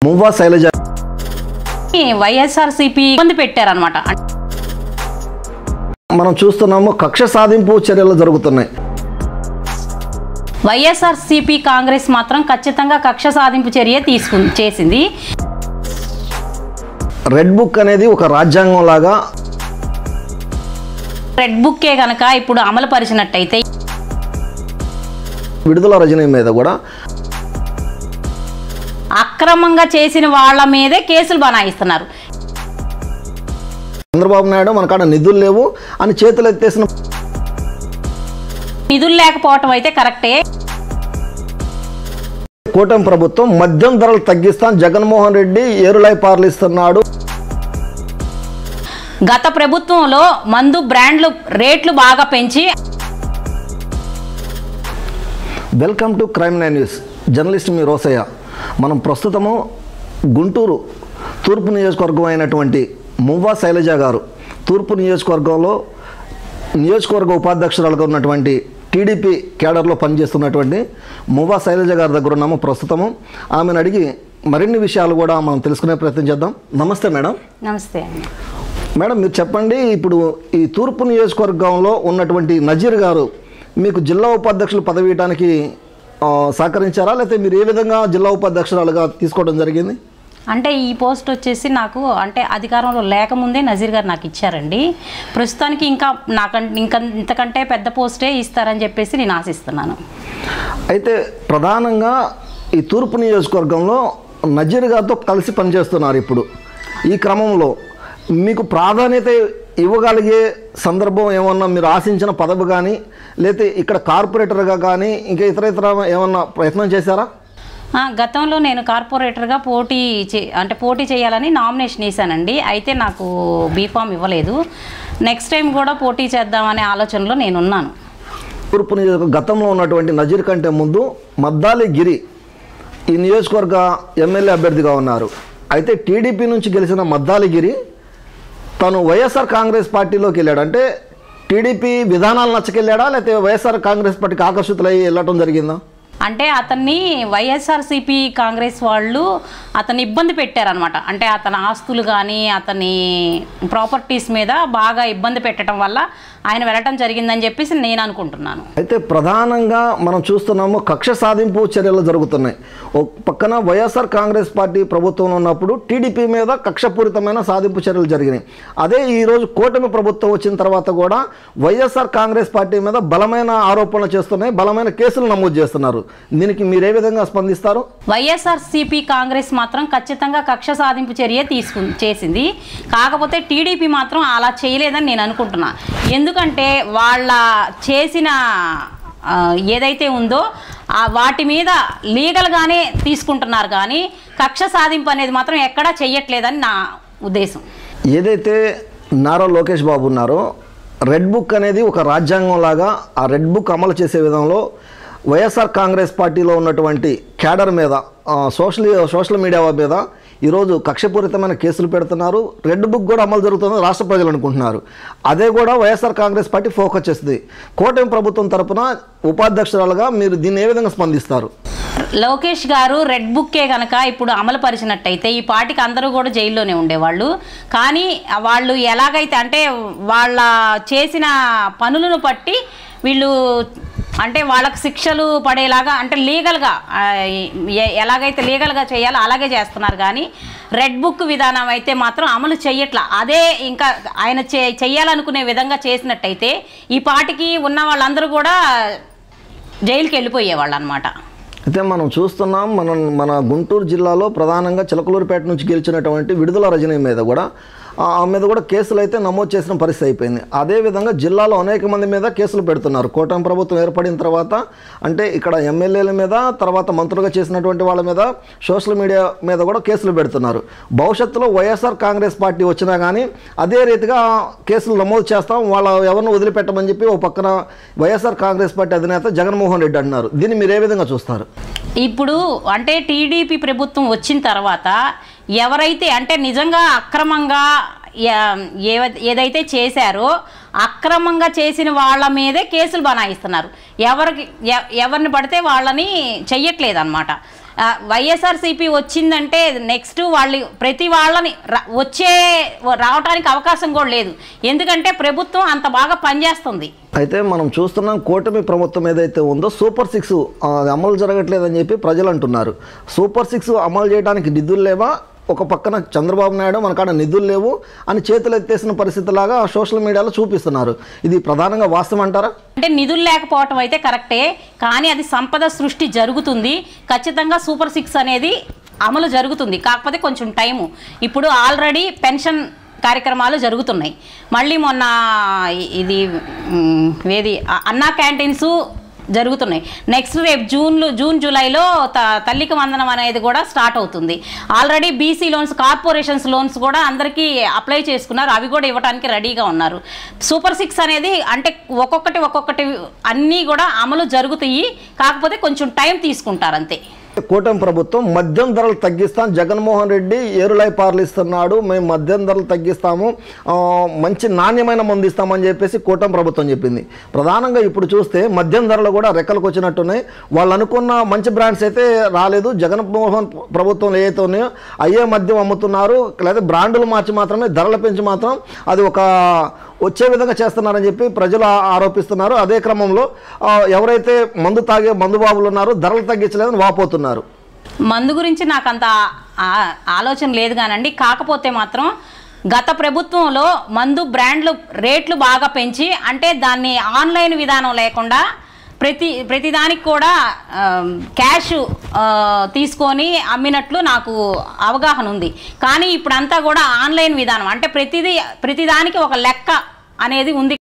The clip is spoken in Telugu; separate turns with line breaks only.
మువ్వా శైలజ
వైఎస్ఆర్సీపీ ఇబ్బంది పెట్టారన్నమాట.
మనం చూస్తున్నాము కక్ష సాధింపు చర్యలు జరుగుతున్నాయి.
వైఎస్ఆర్సీపీ కాంగ్రెస్ మాత్రం ఖచ్చితంగా కక్ష సాధింపు చర్య చేసింది.
రెడ్ బుక్ అనేది ఒక రాజ్యాంగం లాగా
రెడ్ బుక్కే కనుక ఇప్పుడు అమలు పరిచినట్టయితే
విడుదల రజనీ మీద కూడా
అక్రమంగా చేసిన వాళ్ళ మీదే కేసులు బనాయిస్తున్నారు.
చంద్రబాబు నాయుడు మనకాడ నిధులు లేవు అని చేతులు ఎత్తేసిన
నిధులు లేకపోవటం అయితే కరెక్టే.
కూటమి ప్రభుత్వం మద్యం ధరలు తగ్గిస్తాను జగన్మోహన్ రెడ్డి ఏరులై పార్లిస్తున్నాడు.
గత ప్రభుత్వంలో మందు బ్రాండ్లు రేట్లు బాగా పెంచి.
Welcome to crime 9 news. Journalist మీ రోసయ్య. మనం ప్రస్తుతము గుంటూరు తూర్పు నియోజకవర్గం అయినటువంటి మువ్వా శైలజ గారు తూర్పు నియోజకవర్గంలో నియోజకవర్గ ఉపాధ్యక్షురాలుగా ఉన్నటువంటి టీడీపీ కేడర్లో పనిచేస్తున్నటువంటి మువ్వా శైలజ గారి దగ్గర ఉన్నాము ప్రస్తుతము. ఆమెను అడిగి మరిన్ని విషయాలు కూడా మనం తెలుసుకునే ప్రయత్నం చేద్దాం. నమస్తే మేడం.
నమస్తే
మేడం, మీరు చెప్పండి, ఇప్పుడు ఈ తూర్పు నియోజకవర్గంలో ఉన్నటువంటి నజీర్ గారు మీకు జిల్లా ఉపాధ్యక్షులు పదవి ఇవ్వడానికి సహకరించారా, లేకపోతే మీరు ఏ విధంగా జిల్లా ఉపాధ్యక్షురాలుగా తీసుకోవడం జరిగింది?
అంటే ఈ పోస్ట్ వచ్చేసి నాకు అంటే అధికారంలో లేకముందే నజీర్ గారు నాకు ఇచ్చారండి. ప్రస్తుతానికి ఇంకా ఇంతకంటే పెద్ద పోస్టే ఇస్తారని చెప్పేసి నేను ఆశిస్తున్నాను.
అయితే ప్రధానంగా ఈ తూర్పు నియోజకవర్గంలో నజీర్ గారితో కలిసి పనిచేస్తున్నారు. ఇప్పుడు ఈ క్రమంలో మీకు ప్రాధాన్యత ఇవ్వగలిగే సందర్భం ఏమన్నా మీరు ఆశించిన పదవి కానీ, లేకపోతే ఇక్కడ కార్పొరేటర్గా కానీ ఇంకా ఇతర ఏమన్నా ప్రయత్నం చేశారా?
గతంలో నేను కార్పొరేటర్గా పోటీ చేయాలని నామినేషన్ వేసానండి. అయితే నాకు బీఫామ్ ఇవ్వలేదు. నెక్స్ట్ టైం కూడా పోటీ చేద్దామనే ఆలోచనలో నేనున్నాను.
తూర్పు నియోజకవర్గ గతంలో ఉన్నటువంటి నజీర్ కంటే ముందు మద్దాలి గిరి ఈ నియోజకవర్గ ఎమ్మెల్యే అభ్యర్థిగా ఉన్నారు. అయితే టీడీపీ నుంచి గెలిచిన మద్దాలి గిరి తను వైఎస్ఆర్ కాంగ్రెస్ పార్టీలోకి వెళ్ళాడు. అంటే టీడీపీ విధానాలు నచ్చకెళ్ళాడా, లేకపోతే వైఎస్ఆర్ కాంగ్రెస్ పార్టీకి ఆకర్షితులై వెళ్ళటం జరిగిందా?
అంటే అతన్ని వైఎస్ఆర్సీపీ కాంగ్రెస్ వాళ్ళు అతన్ని ఇబ్బంది పెట్టారనమాట. అంటే అతని ఆస్తులు కానీ అతని ప్రాపర్టీస్ మీద బాగా ఇబ్బంది పెట్టడం వల్ల ఆయన వెళ్ళటం జరిగిందని చెప్పేసి నేను అనుకుంటున్నాను.
అయితే ప్రధానంగా మనం చూస్తున్నాము కక్ష సాధింపు చర్యలు జరుగుతున్నాయి. ఒక పక్కన వైఎస్ఆర్ కాంగ్రెస్ పార్టీ ప్రభుత్వంలో ఉన్నప్పుడు టీడీపీ మీద కక్షపూరితమైన సాధింపు చర్యలు జరిగినాయి. అదే ఈరోజు కూటమి ప్రభుత్వం వచ్చిన తర్వాత కూడా వైఎస్ఆర్ కాంగ్రెస్ పార్టీ మీద బలమైన ఆరోపణలు చేస్తున్నాయి, బలమైన కేసులు నమోదు చేస్తున్నారు. దీనికి మీరు ఏ విధంగా స్పందిస్తారు?
వైఎస్ఆర్సీపీ కాంగ్రెస్ మాత్రం ఖచ్చితంగా కక్ష సాధింపు చర్య చేసింది. కాకపోతే టీడీపీ మాత్రం అలా చేయలేదని నేను అనుకుంటున్నా. ఎందుకంటే వాళ్ళ చేసిన ఏదైతే ఉందో వాటి మీద లీగల్గానే తీసుకుంటున్నారు, కానీ కక్ష సాధింపు అనేది మాత్రం ఎక్కడా చెయ్యట్లేదని నా ఉద్దేశం.
ఏదైతే నారా లోకేష్ బాబు ఉన్నారో రెడ్ బుక్ అనేది ఒక రాజ్యాంగం లాగా ఆ రెడ్ బుక్ అమలు చేసే విధంలో వైఎస్ఆర్ కాంగ్రెస్ పార్టీలో ఉన్నటువంటి క్యాడర్ మీద సోషల్ మీడియా మీద ఈరోజు కక్షపూరితమైన కేసులు పెడుతున్నారు. రెడ్ బుక్ కూడా అమలు జరుగుతుందని రాష్ట్ర ప్రజలు అనుకుంటున్నారు. అదే కూడా వైఎస్ఆర్ కాంగ్రెస్ పార్టీ ఫోకస్ చేస్తుంది. కూటమి ప్రభుత్వం తరఫున ఉపాధ్యక్షురాలుగా మీరు దీన్ని ఏ విధంగా స్పందిస్తారు?
లోకేష్ గారు రెడ్ బుక్కే కనుక ఇప్పుడు అమలు పరిచినట్టయితే ఈ పార్టీకి అందరూ కూడా జైల్లోనే ఉండేవాళ్ళు. కానీ వాళ్ళు ఎలాగైతే అంటే వాళ్ళ చేసిన పనులను బట్టి వీళ్ళు అంటే వాళ్ళకి శిక్షలు పడేలాగా అంటే లీగల్గా ఎలాగైతే లీగల్గా చేయాలో అలాగే చేస్తున్నారు. కానీ రెడ్ బుక్ విధానం అయితే మాత్రం అమలు చెయ్యట్లా. అదే ఇంకా ఆయన చెయ్యాలనుకునే విధంగా చేసినట్టయితే ఈ పార్టీకి ఉన్న వాళ్ళందరూ కూడా జైలుకి వెళ్ళిపోయేవాళ్ళు అనమాట.
అయితే మనం చూస్తున్నాం, మన గుంటూరు జిల్లాలో ప్రధానంగా చిలకలూరుపేట నుంచి గెలిచినటువంటి విడుదల రజనీ మీద కూడా కేసులు అయితే నమోదు చేసిన పరిస్థితి అయిపోయింది. అదేవిధంగా జిల్లాలో అనేక మంది మీద కేసులు పెడుతున్నారు. కూటమి ప్రభుత్వం ఏర్పడిన తర్వాత అంటే ఇక్కడ ఎమ్మెల్యేల మీద, తర్వాత మంత్రులుగా చేసినటువంటి వాళ్ళ మీద, సోషల్ మీడియా మీద కూడా కేసులు పెడుతున్నారు. భవిష్యత్తులో వైఎస్ఆర్ కాంగ్రెస్ పార్టీ వచ్చినా కానీ అదే రీతిగా కేసులు నమోదు చేస్తాం, వాళ్ళ ఎవరిని వదిలిపెట్టమని చెప్పి ఓ పక్కన వైఎస్ఆర్ కాంగ్రెస్ పార్టీ అధినేత జగన్మోహన్ రెడ్డి అంటున్నారు. దీన్ని మీరు ఏ విధంగా చూస్తారు?
ఇప్పుడు అంటే టీడీపీ ప్రభుత్వం వచ్చిన తర్వాత ఎవరైతే అంటే నిజంగా అక్రమంగా ఏదైతే చేశారో అక్రమంగా చేసిన వాళ్ళ మీదే కేసులు బనాయిస్తున్నారు. ఎవరిని పడితే వాళ్ళని చెయ్యట్లేదన్నమాట. వైఎస్ఆర్సీపీ వచ్చిందంటే నెక్స్ట్ వాళ్ళు ప్రతి వాళ్ళని రావడానికి అవకాశం కూడా లేదు, ఎందుకంటే ప్రభుత్వం అంత బాగా పనిచేస్తుంది.
అయితే మనం చూస్తున్నాం కూటమి ప్రభుత్వం ఏదైతే ఉందో సూపర్ 6 అమలు జరగట్లేదని చెప్పి ప్రజలు అంటున్నారు. సూపర్ 6 అమలు చేయడానికి నిధులు లేవా, ఒక పక్కన చంద్రబాబు నాయుడు మనకాడ నిధులు లేవు అని చేతులు ఎత్తేసిన పరిస్థితిలాగా సోషల్ మీడియాలో చూపిస్తున్నారు. ఇది ప్రధానంగా వాస్తవం అంటారా?
అంటే నిధులు లేకపోవటం అయితే కరెక్టే, కానీ అది సంపద సృష్టి జరుగుతుంది. ఖచ్చితంగా సూపర్ 6 అనేది అమలు జరుగుతుంది, కాకపోతే కొంచెం టైము. ఇప్పుడు ఆల్రెడీ పెన్షన్ కార్యక్రమాలు జరుగుతున్నాయి. మళ్ళీ మొన్న ఇది ఏది అన్నా క్యాంటీన్స్ జరుగుతున్నాయి. నెక్స్ట్ రేపు జూన్ జూలైలో తల్లికి వందనం అనేది కూడా స్టార్ట్ అవుతుంది. Already BC loans, corporations loans కూడా అందరికీ అప్లై చేసుకున్నారు, అవి కూడా ఇవ్వడానికి రెడీగా ఉన్నారు. సూపర్ 6 అనేది అంటే ఒక్కొక్కటి అన్నీ కూడా అమలు జరుగుతాయి, కాకపోతే కొంచెం టైం తీసుకుంటారు అంతే.
కూటమి ప్రభుత్వం మద్యం ధరలు తగ్గిస్తాం, జగన్మోహన్ రెడ్డి ఏరులై పార్లిస్తున్నాడు, మేము మద్యం ధరలు తగ్గిస్తాము, మంచి నాణ్యమైన మందు ఇస్తామని చెప్పేసి కూటమి ప్రభుత్వం చెప్పింది. ప్రధానంగా ఇప్పుడు చూస్తే మద్యం ధరలు కూడా రెక్కలకు వచ్చినట్టున్నాయి. వాళ్ళు అనుకున్న మంచి బ్రాండ్స్ అయితే రాలేదు. జగన్మోహన్ ప్రభుత్వం ఏదైతే ఉన్నాయో అయ్యే మద్యం అమ్ముతున్నారు, లేదా బ్రాండ్లు మార్చి మాత్రమే ధరలు పెంచి మాత్రం అది ఒక వచ్చే విధంగా చేస్తున్నారని చెప్పి ప్రజలు ఆరోపిస్తున్నారు. అదే క్రమంలో ఎవరైతే మందు తాగే మందుబాబులు ఉన్నారో ధరలు తగ్గించలేదని వాపోతున్నారు.
మందు గురించి నాకు అంత ఆలోచన లేదు కానండి, కాకపోతే మాత్రం గత ప్రభుత్వంలో మందు బ్రాండ్లు రేట్లు బాగా పెంచి, అంటే దాన్ని ఆన్లైన్ విధానం లేకుండా ప్రతిదానికి కూడా క్యాష్ తీసుకొని అమ్మినట్లు నాకు అవగాహన ఉంది. కానీ ఇప్పుడంతా కూడా ఆన్లైన్ విధానం, అంటే ప్రతిదానికి ఒక లెక్క అనేది ఉంది.